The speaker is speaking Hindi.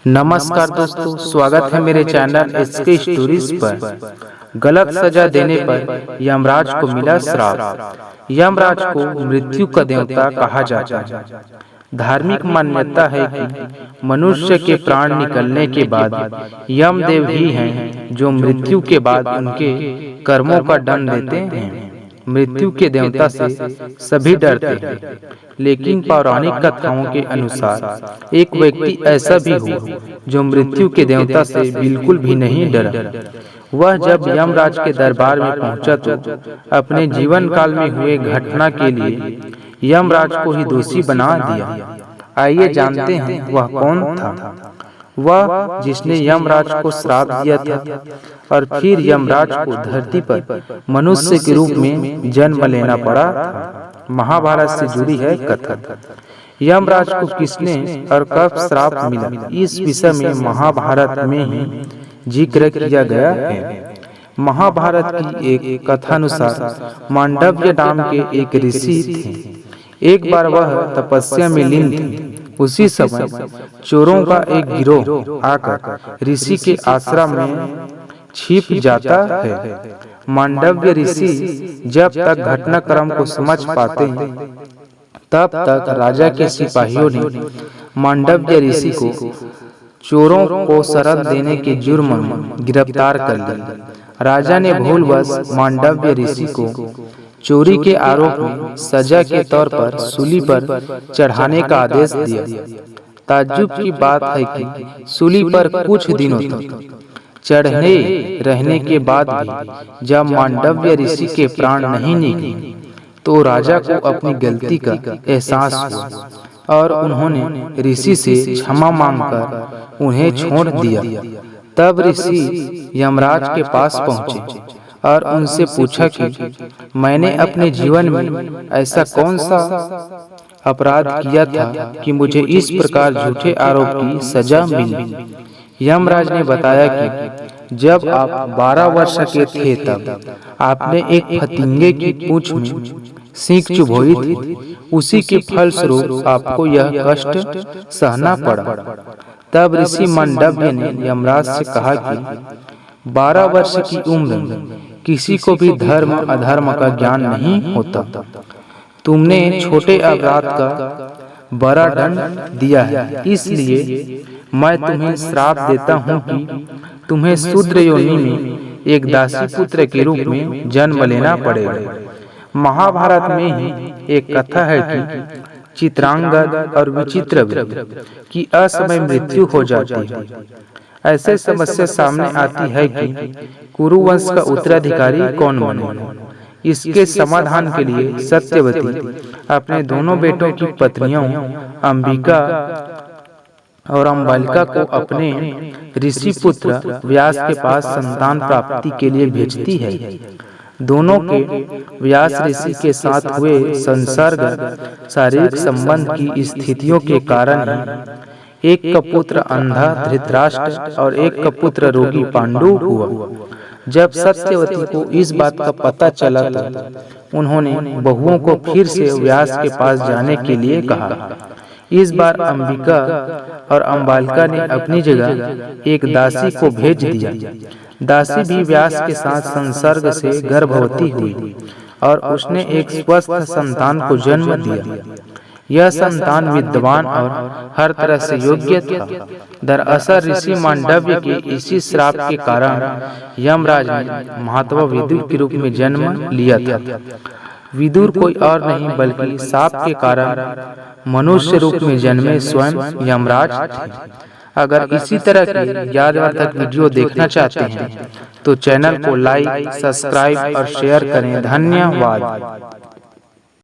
नमस्कार दोस्तों, स्वागत है मेरे चैनल एसके स्टोरीज पर। गलत सजा देने पर यमराज को मिला श्राप। यमराज को मृत्यु का देवता कहा जाता है। धार्मिक मान्यता है कि मनुष्य के प्राण निकलने के बाद यमदेव ही हैं जो मृत्यु के बाद उनके कर्मों का दंड देते हैं। मृत्यु के देवता से सभी डरते हैं, लेकिन पौराणिक कथाओं के अनुसार एक व्यक्ति ऐसा भी हुआ जो मृत्यु के देवता से बिल्कुल भी नहीं डरा। वह जब यमराज के दरबार में पहुंचा तो अपने जीवन काल में हुए घटना के लिए यमराज को ही दोषी बना दिया। आइए जानते हैं वह कौन था। वह जिसने यमराज को श्राप दिया था और फिर यमराज को धरती पर मनुष्य के रूप में जन्म लेना पड़ा था। महाभारत से जुड़ी है कथा। यमराज को किसने और कब श्राप मिला, इस विषय में महाभारत में ही जिक्र किया गया है। महाभारत की एक कथानुसार मांडव्य नाम के एक ऋषि थे। एक बार वह तपस्या में लीन थे। उसी समय चोरों का एक गिरोह आकर ऋषि के आश्रम में छिप जाता है। मांडव्य ऋषि जब तक घटनाक्रम को समझ पाते हैं तब तक राजा के सिपाहियों ने मांडव्य ऋषि को चोरों को शरण देने के जुर्म में गिरफ्तार कर लिया। राजा ने भूलवश मांडव्य ऋषि को चोरी के आरोप में सजा के तौर पर सूली पर चढ़ाने का आदेश दिया। ताज्जुब की बात है कि सूली पर कुछ दिनों तक चढ़ने रहने के बाद भी जब मांडव्य ऋषि के प्राण नहीं निकले तो राजा को अपनी गलती का एहसास हुआ और उन्होंने ऋषि से क्षमा मांगकर उन्हें छोड़ दिया। तब ऋषि यमराज के पास पहुंचे और उनसे पूछा कि मैंने अपने जीवन में ऐसा कौन सा अपराध किया था कि मुझे इस प्रकार झूठे आरोप की सजा मिली। यमराज ने बताया कि जब आप 12 वर्ष के थे तब आपने एक फतिंगे की पूंछ में सींग चुभोई थी। उसी के फलस्वरूप आपको यह कष्ट सहना पड़ा। तब ऋषि मांडव्य ने यमराज से कहा कि 12 वर्ष की उम्र में किसी को भी धर्म अधर्म का ज्ञान नहीं होता। तुमने छोटे अपराध का बड़ा दंड दिया है, इसलिए मैं तुम्हें श्राप देता हूँ कि तुम्हें शूद्र योनि में एक दासी पुत्र के रूप में जन्म लेना पड़ेगा। महाभारत में ही एक कथा है कि चित्रांगद और विचित्रवीर्य की असमय मृत्यु हो जाती है। ऐसे समस्या सामने आती है कि कुरुवंश का उत्तराधिकारी कौन बने। इसके समाधान के लिए सत्यवती अपने दोनों बेटों की पत्नियों अंबिका और अम्बालिका को अपने ऋषि पुत्र व्यास के पास संतान प्राप्ति के लिए भेजती है। दोनों के व्यास ऋषि के साथ हुए संसर्ग शारीरिक संबंध की स्थितियों के कारण एक का पुत्र अंधा धृतराष्ट्र और एक का पुत्र रोगी पांडु हुआ। जब सत्यवती को इस बात का पता चला तो उन्होंने बहुओं को फिर से व्यास के पास जाने के लिए कहा। इस बार अंबिका और अम्बालिका ने अपनी जगह एक दासी को भेज दिया। दासी भी व्यास के साथ संसर्ग से गर्भवती हुई और उसने एक स्वस्थ संतान को जन्म दिया। यह संतान विद्वान और हर तरह से योग्य था। दरअसल ऋषि मांडव्य के इसी श्राप के कारण यमराज ने महात्मा विदुर के रूप में जन्म लिया था। विदुर कोई और नहीं बल्कि शाप के कारण मनुष्य रूप में जन्मे स्वयं यमराज थे। अगर इसी तरह के ज्ञानवर्धक वीडियो देखना चाहते हैं तो चैनल को लाइक, सब्सक्राइब और शेयर करें। धन्यवाद।